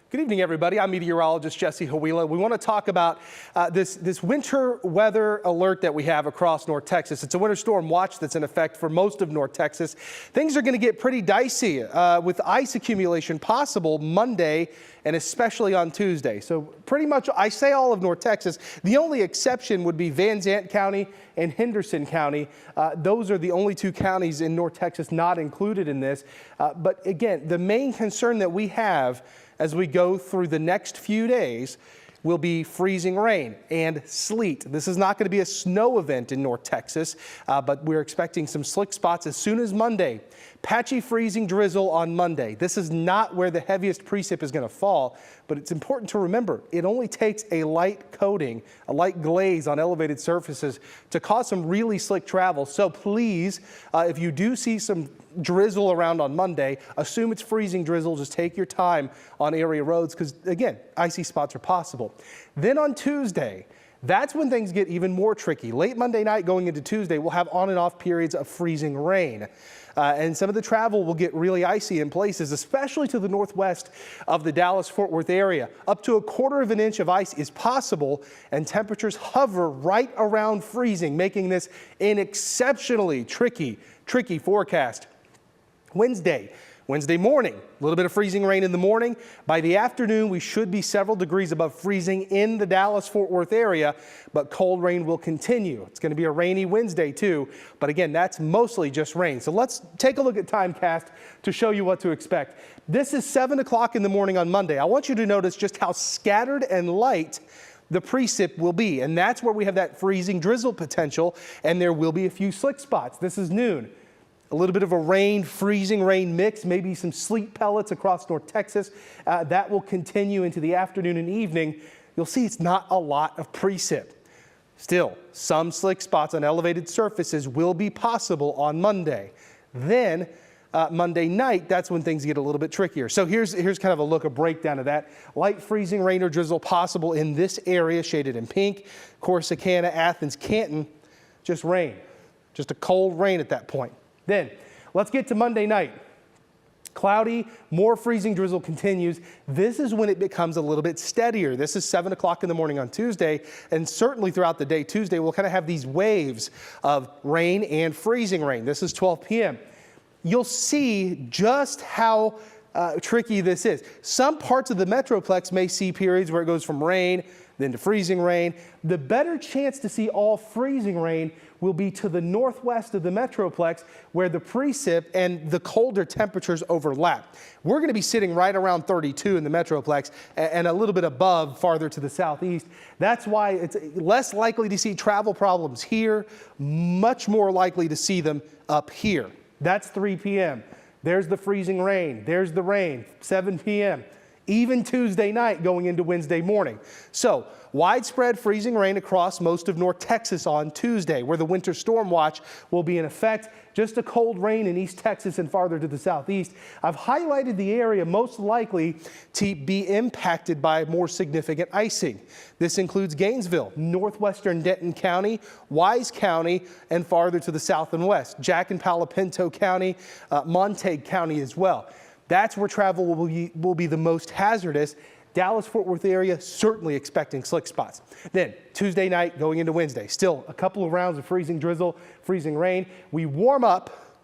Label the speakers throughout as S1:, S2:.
S1: Good evening, everybody. I'm meteorologist Jesse Hawila. We want to talk about this winter weather alert that we have across North Texas. It's a winter storm watch that's in effect for most of North Texas. Things are going to get pretty dicey with ice accumulation possible Monday and especially on Tuesday. So pretty much, I say all of North Texas. The only exception would be Van Zant County and Henderson County. Those are the only two counties in North Texas not included in this. But again, the main concern that we have as we go through the next few days will be freezing rain and sleet. This is not going to be a snow event in North Texas, but we're expecting some slick spots as soon as Monday. Patchy freezing drizzle on Monday. This is not where the heaviest precip is going to fall, but it's important to remember it only takes a light coating, a light glaze on elevated surfaces to cause some really slick travel. So please, if you do see some drizzle around on Monday, assume it's freezing drizzle. Just take your time on area roads because, again, icy spots are possible. Then on Tuesday, that's when things get even more tricky. Late Monday night going into Tuesday, we'll have on and off periods of freezing rain. And some of the travel will get really icy in places, especially to the northwest of the Dallas-Fort Worth area. Up to 1/4 of an inch of ice is possible, and temperatures hover right around freezing, making this an exceptionally tricky forecast. Wednesday morning, a little bit of freezing rain in the morning. By the afternoon, we should be several degrees above freezing in the Dallas-Fort Worth area, but cold rain will continue. It's going to be a rainy Wednesday too, but again, that's mostly just rain. So let's take a look at Timecast to show you what to expect. This is 7 o'clock in the morning on Monday. I want you to notice just how scattered and light the precip will be, and that's where we have that freezing drizzle potential, and there will be a few slick spots. This is noon. A little bit of a freezing rain mix, maybe some sleet pellets across North Texas. That will continue into the afternoon and evening. You'll see it's not a lot of precip. Still, some slick spots on elevated surfaces will be possible on Monday. Then Monday night, that's when things get a little bit trickier. So here's kind of a breakdown of that. Light freezing rain or drizzle possible in this area, shaded in pink. Corsicana, Athens, Canton, just rain. Just a cold rain at that point. Then let's get to Monday night. Cloudy, more freezing drizzle continues. This is when it becomes a little bit steadier. This is 7 o'clock in the morning on Tuesday, and certainly throughout the day Tuesday, we'll kind of have these waves of rain and freezing rain. This is 12 p.m. You'll see just how tricky this is. Some parts of the Metroplex may see periods where it goes from rain then to freezing rain. The better chance to see all freezing rain will be to the northwest of the Metroplex, where the precip and the colder temperatures overlap. We're going to be sitting right around 32 in the Metroplex and a little bit above farther to the southeast. That's why it's less likely to see travel problems here, much more likely to see them up here. That's 3 p.m. There's the freezing rain. There's the rain, 7 p.m. Even Tuesday night going into Wednesday morning. So widespread freezing rain across most of North Texas on Tuesday, where the winter storm watch will be in effect. Just a cold rain in East Texas and farther to the southeast. I've highlighted the area most likely to be impacted by more significant icing. This includes Gainesville, northwestern Denton County, Wise County, and farther to the south and west. Jack and Palo Pinto County, Montague County as well. That's where travel will be the most hazardous. Dallas-Fort Worth area, certainly expecting slick spots. Then Tuesday night going into Wednesday, still a couple of rounds of freezing drizzle, freezing rain. We warm up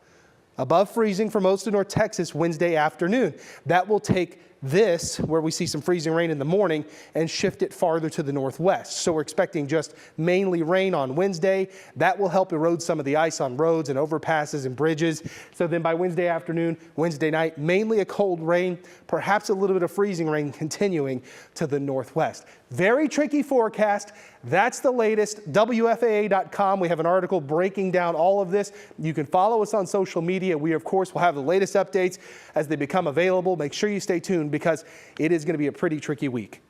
S1: above freezing for most of North Texas Wednesday afternoon. That will take this, where we see some freezing rain in the morning, and shift it farther to the northwest. So we're expecting just mainly rain on Wednesday. That will help erode some of the ice on roads and overpasses and bridges. So then by Wednesday afternoon, Wednesday night, mainly a cold rain, perhaps a little bit of freezing rain continuing to the northwest. Very tricky forecast. That's the latest. WFAA.com. We have an article breaking down all of this. You can follow us on social media. We, of course, will have the latest updates as they become available. Make sure you stay tuned because it is going to be a pretty tricky week.